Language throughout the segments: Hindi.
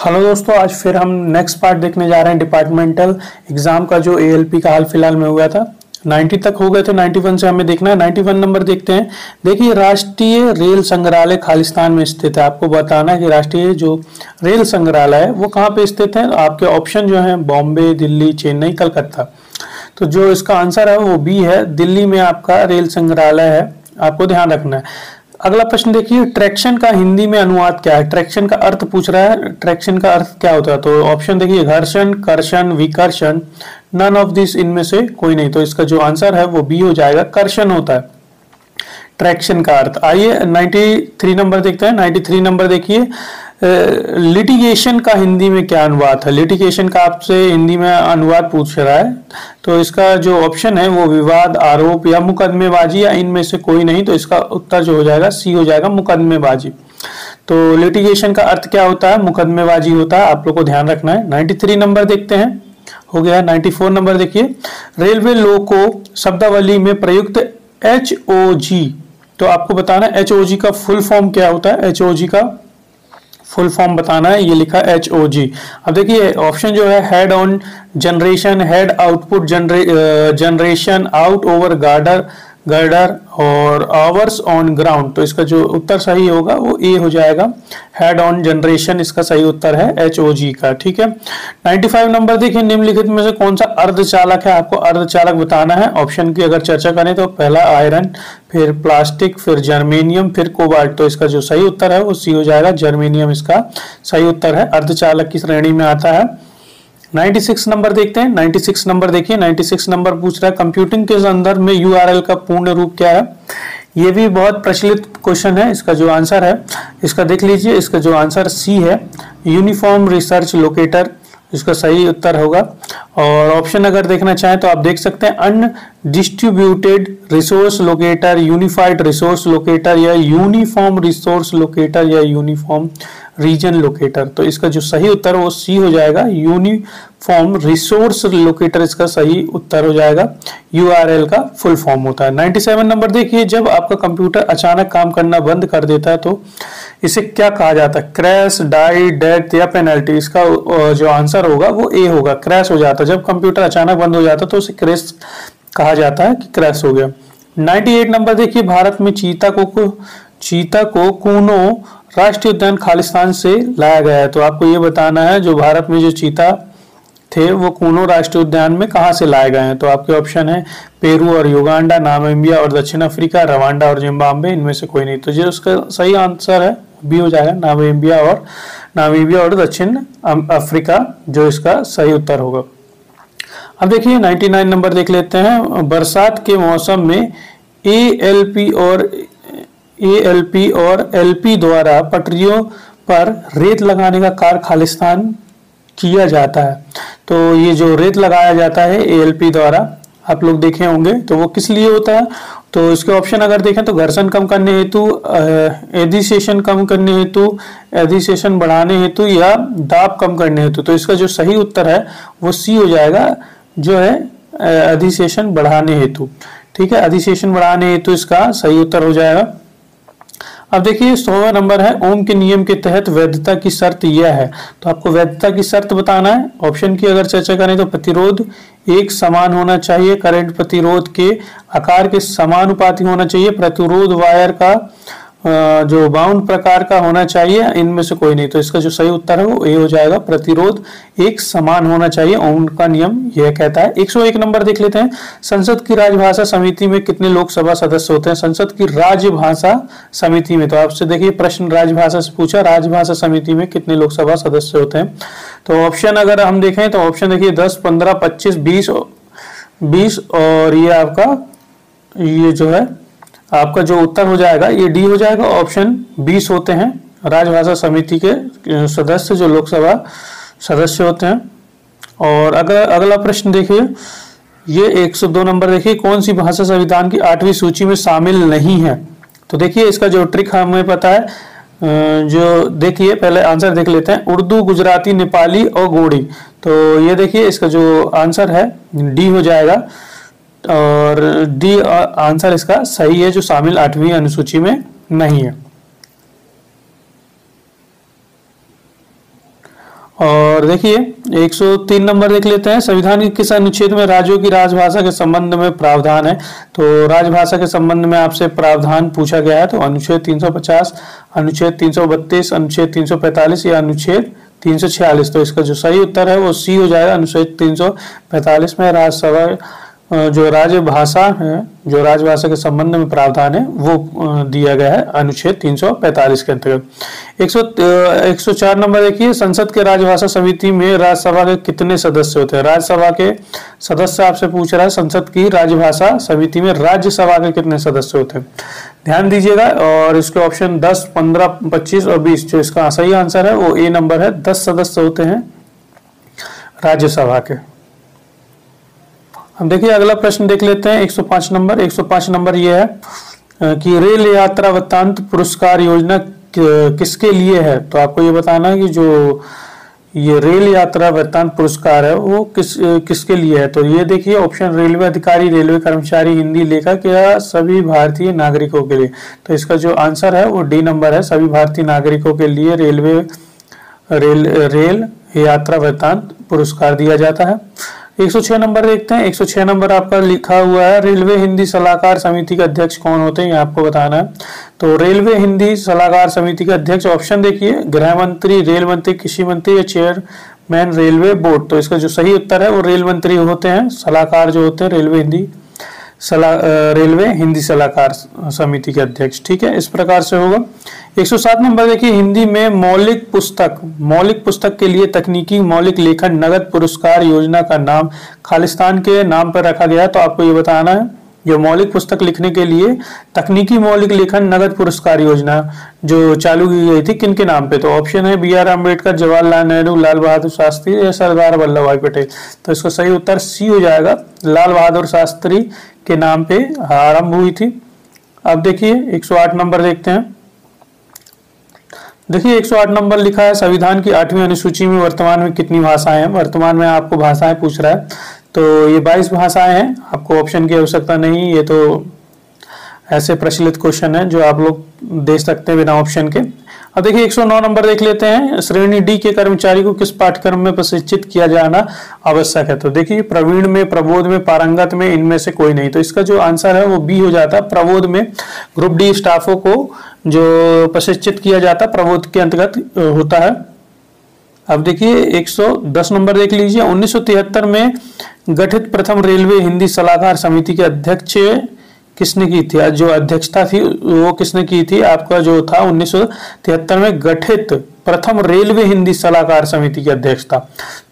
हेलो दोस्तों, आज फिर हम नेक्स्ट पार्ट देखने जा रहे हैं डिपार्टमेंटल एग्जाम का जो एएलपी का हाल फिलहाल में हुआ था। 90 तक हो गए थे, 91 से हमें देखना है। 91 नंबर देखते हैं। देखिए, राष्ट्रीय रेल संग्रहालय खालिस्तान में स्थित है। आपको बताना है कि राष्ट्रीय जो रेल संग्रहालय है वो कहाँ पे स्थित है। आपके ऑप्शन जो है बॉम्बे, दिल्ली, चेन्नई, कलकत्ता। तो जो इसका आंसर है वो बी है, दिल्ली में आपका रेल संग्रहालय है। आपको ध्यान रखना है। अगला प्रश्न देखिए, ट्रैक्शन का हिंदी में अनुवाद क्या है। ट्रैक्शन का अर्थ पूछ रहा है, ट्रैक्शन का अर्थ क्या होता है। तो ऑप्शन देखिए, घर्षण, कर्षण, विकर्षण, नन ऑफ दिस, इनमें से कोई नहीं। तो इसका जो आंसर है वो बी हो जाएगा, कर्षण होता है ट्रैक्शन का अर्थ। आइए 93 नंबर देखते हैं। 93 नंबर देखिए, लिटिगेशन का हिंदी में क्या अनुवाद है। लिटिगेशन का आपसे हिंदी में अनुवाद पूछ रहा है। तो इसका जो ऑप्शन है वो विवाद, आरोप या मुकदमेबाजी या इनमें से कोई नहीं। तो इसका उत्तर जो हो जाएगा सी हो जाएगा, मुकदमेबाजी। तो लिटिगेशन का अर्थ क्या होता है, मुकदमेबाजी होता है। आप लोग को ध्यान रखना है। 93 नंबर देखते हैं, हो गया। 94 नंबर देखिए, रेलवे लोको शब्दावली में प्रयुक्त HOG। तो आपको बताना है HOG का फुल फॉर्म क्या होता है। HOG का फुल फॉर्म बताना है, ये लिखा HOG। अब देखिए ऑप्शन जो है, head on generation, head output generation, out over girder और आवर्स ऑन ग्राउंड। तो इसका जो उत्तर सही होगा वो ए हो जाएगा, हेड ऑन जनरेशन इसका सही उत्तर है HOG का। ठीक है। 95 नंबर देखिए, निम्नलिखित में से कौन सा अर्धचालक है। आपको अर्धचालक बताना है। ऑप्शन की अगर चर्चा करें तो पहला आयरन, फिर प्लास्टिक, फिर जर्मेनियम, फिर कोबाल्ट। तो इसका जो सही उत्तर है वो सी हो जाएगा, जर्मेनियम इसका सही उत्तर है, अर्धचालक की श्रेणी में आता है। 96 नंबर देखते हैं। 96 नंबर देखिए, 96 नंबर पूछ रहा है, कंप्यूटिंग के संदर्भ में URL का पूर्ण रूप क्या है। ये भी बहुत प्रचलित क्वेश्चन है। इसका जो आंसर है इसका देख लीजिए, इसका जो आंसर सी है, यूनिफॉर्म रिसर्च लोकेटर इसका सही उत्तर होगा। और ऑप्शन अगर देखना चाहें तो आप देख सकते हैं, undistributed resource locator, unified resource locator या यूनिफॉर्म रिसोर्स लोकेटर या यूनिफॉर्म रीजन लोकेटर। तो इसका जो सही उत्तर वो सी हो जाएगा, यूनिफॉर्म रिसोर्स लोकेटर इसका सही उत्तर हो जाएगा। URL का फुल फॉर्म होता है। 97 नंबर देखिए, जब आपका कंप्यूटर अचानक काम करना बंद कर देता है तो इसे क्या कहा जाता है। क्रैश, डाई, डेथ या पेनल्टी। इसका जो आंसर होगा वो ए होगा, क्रैश हो जाता है। जब कंप्यूटर अचानक बंद हो जाता है तो उसे क्रैश कहा जाता है कि क्रैश हो गया। 98 नंबर देखिए, भारत में चीता को कूनो राष्ट्रीय उद्यान खालिस्तान से लाया गया है। तो आपको ये बताना है, जो भारत में जो चीता थे वो कूनो राष्ट्रीय उद्यान में कहाँ से लाए गए हैं। तो आपके ऑप्शन है पेरू और युगांडा, नामीबिया और दक्षिण अफ्रीका, रवांडा और जिम्बाब्वे, इनमें से कोई नहीं। तो जो उसका सही आंसर है बी हो जाएगा, नामीबिया और दक्षिण अफ्रीका जो इसका सही उत्तर होगा। अब देखिए 99 नंबर देख लेते हैं। बरसात के मौसम में ALP और LP द्वारा पटरियों पर रेत लगाने का कार्य खालिस्तान किया जाता है। तो ये जो रेत लगाया जाता है ALP द्वारा, आप लोग देखे होंगे, तो वो किस लिए होता है। तो इसके ऑप्शन अगर देखें तो घर्षण कम करने हेतु, एडिसेशन कम करने हेतु, एडिसेशन बढ़ाने हेतु या दाब कम करने हेतु। तो इसका जो सही उत्तर है वो सी हो जाएगा, जो है एडिसेशन बढ़ाने हेतु। ठीक है, एडिसेशन बढ़ाने हेतु इसका सही उत्तर हो जाएगा। अब देखिए 100वां नंबर है, ओम के नियम के तहत वैधता की शर्त यह है। तो आपको वैधता की शर्त बताना है। ऑप्शन की अगर चर्चा करें तो प्रतिरोध एक समान होना चाहिए, करंट प्रतिरोध के आकार के समानुपाती होना चाहिए, प्रतिरोध वायर का जो बाउंड प्रकार का होना चाहिए, इनमें से कोई नहीं। तो इसका जो सही उत्तर है वो ए हो जाएगा, प्रतिरोध एक समान होना चाहिए, ओम का नियम यह कहता है। 101 नंबर देख लेते हैं। संसद की राजभाषा समिति में कितने लोकसभा सदस्य होते हैं। संसद की राजभाषा समिति में, तो आपसे देखिए प्रश्न राजभाषा से पूछा, राजभाषा समिति में कितने लोकसभा सदस्य होते हैं। तो ऑप्शन अगर हम देखें तो ऑप्शन देखिए 10, 15, 25, 20 और ये आपका ये जो है आपका जो उत्तर हो जाएगा ये डी हो जाएगा, ऑप्शन 20 होते हैं राजभाषा समिति के सदस्य, जो लोकसभा सदस्य होते हैं। और अगर अगला प्रश्न देखिए, ये 102 नंबर देखिए, कौन सी भाषा संविधान की 8वीं सूची में शामिल नहीं है। तो देखिए इसका जो ट्रिक हमें पता है, जो देखिए पहले आंसर देख लेते हैं, उर्दू, गुजराती, नेपाली और गोंडी। तो ये देखिए इसका जो आंसर है डी हो जाएगा, और डी आंसर इसका सही है, जो शामिल 8वीं अनुसूची में नहीं है। और देखिए 103 नंबर देख लेते हैं। संविधान के किस अनुच्छेद में राज्यों की राजभाषा के संबंध में प्रावधान है? तो राजभाषा के संबंध में आपसे प्रावधान पूछा गया है, तो अनुच्छेद 350, अनुच्छेद 332, अनुच्छेद 345 या अनुच्छेद 346। तो इसका जो सही उत्तर है वो सी हो जाएगा। अनुच्छेद 345 में राज्यसभा जो राजभाषा है, जो राजभाषा के संबंध में प्रावधान है वो दिया गया है अनुच्छेद 345 के अंतर्गत। 104 नंबर देखिए, संसद के राजभाषा समिति में राज्यसभा के कितने सदस्य होते हैं? राज्यसभा के सदस्य आपसे पूछ रहा है, संसद की राजभाषा समिति में राज्यसभा के कितने सदस्य होते हैं? ध्यान दीजिएगा। और इसके ऑप्शन 10, 15, 25 और 20, जो इसका सही आंसर है वो ए नंबर है। 10 सदस्य होते हैं राज्यसभा के। हम देखिए अगला प्रश्न देख लेते हैं 105 नंबर। 105 नंबर ये है कि रेल यात्रा वृत्तांत पुरस्कार योजना किसके लिए है? तो आपको ये बताना है कि जो ये रेल यात्रा वृत्तांत पुरस्कार है वो किसके लिए है? तो ये देखिए ऑप्शन रेलवे अधिकारी, रेलवे कर्मचारी, हिंदी लेखक या सभी भारतीय नागरिकों के लिए। तो इसका जो आंसर है वो डी नंबर है। सभी भारतीय नागरिकों के लिए रेल यात्रा वृत्तांत पुरस्कार दिया जाता है। 106 नंबर देखते हैं। 106 नंबर आपका लिखा हुआ है, रेलवे हिंदी सलाहकार समिति के अध्यक्ष कौन होते हैं? ये आपको बताना है। तो रेलवे हिंदी सलाहकार समिति के अध्यक्ष ऑप्शन देखिए, गृह मंत्री, रेल मंत्री, कृषि मंत्री या चेयरमैन रेलवे बोर्ड। तो इसका जो सही उत्तर है वो रेल मंत्री होते हैं। सलाहकार जो होते हैं रेलवे हिंदी सलाहकार समिति के अध्यक्ष। ठीक है, इस प्रकार से होगा। 107 नंबर देखिए, हिंदी में मौलिक पुस्तक के लिए तकनीकी मौलिक लेखन नगद पुरस्कार योजना का नाम खालिस्तान के नाम पर रखा गया। तो आपको ये बताना है, जो मौलिक पुस्तक लिखने के लिए तकनीकी मौलिक लेखन नगद पुरस्कार योजना जो चालू की गई थी किनके नाम पे? तो ऑप्शन है बी आर अम्बेडकर, जवाहरलाल नेहरू, लाल बहादुर शास्त्री या सरदार वल्लभ भाई पटेल। तो इसका सही उत्तर सी हो जाएगा, लाल बहादुर शास्त्री के नाम पे आरंभ हुई थी। अब देखिए 108 नंबर देखते हैं। देखिए 108 नंबर लिखा है, संविधान की 8वीं अनुसूची में वर्तमान में कितनी भाषाएं हैं? वर्तमान में आपको भाषाएं पूछ रहा है, तो ये 22 भाषाएं हैं। आपको ऑप्शन की आवश्यकता नहीं, ये तो ऐसे प्रचलित क्वेश्चन है जो आप लोग दे सकते हैं बिना ऑप्शन के। अब देखिए 109 नंबर देख लेते हैं, श्रेणी डी के कर्मचारी को किस पाठ्यक्रम में प्रशिक्षित किया जाना आवश्यक है? तो देखिए प्रवीण में, प्रबोध में, पारंगत में, इनमें से कोई नहीं। तो इसका जो आंसर है वो बी हो जाता है। प्रबोध में ग्रुप डी स्टाफों को जो प्रशिक्षित किया जाता है प्रबोध के अंतर्गत होता है। अब देखिए 110 नंबर देख लीजिए, 1973 में गठित प्रथम रेलवे हिंदी सलाहकार समिति के अध्यक्ष किसने की थी? जो अध्यक्षता थी वो किसने की थी? आपका जो था 1973 में गठित प्रथम रेलवे हिंदी सलाहकार समिति की अध्यक्षता।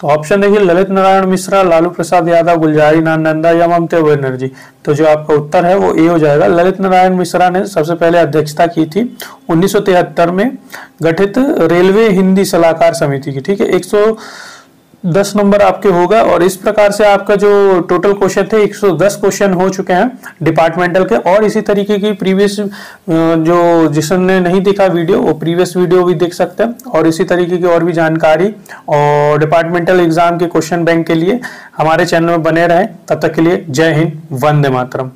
तो ऑप्शन देखिए, ललित नारायण मिश्रा, लालू प्रसाद यादव, गुलजारी लाल नंदा या ममता बनर्जी। तो जो आपका उत्तर है वो ए हो जाएगा। ललित नारायण मिश्रा ने सबसे पहले अध्यक्षता की थी 1973 में गठित रेलवे हिंदी सलाहकार समिति की। ठीक है, 110 नंबर आपके होगा। और इस प्रकार से आपका जो टोटल क्वेश्चन थे 110 क्वेश्चन हो चुके हैं डिपार्टमेंटल के। और इसी तरीके की प्रीवियस जो जिसने नहीं देखा वीडियो वो प्रीवियस वीडियो भी देख सकते हैं। और इसी तरीके की और भी जानकारी और डिपार्टमेंटल एग्जाम के क्वेश्चन बैंक के लिए हमारे चैनल में बने रहें। तब तक के लिए जय हिंद, वंदे मातरम।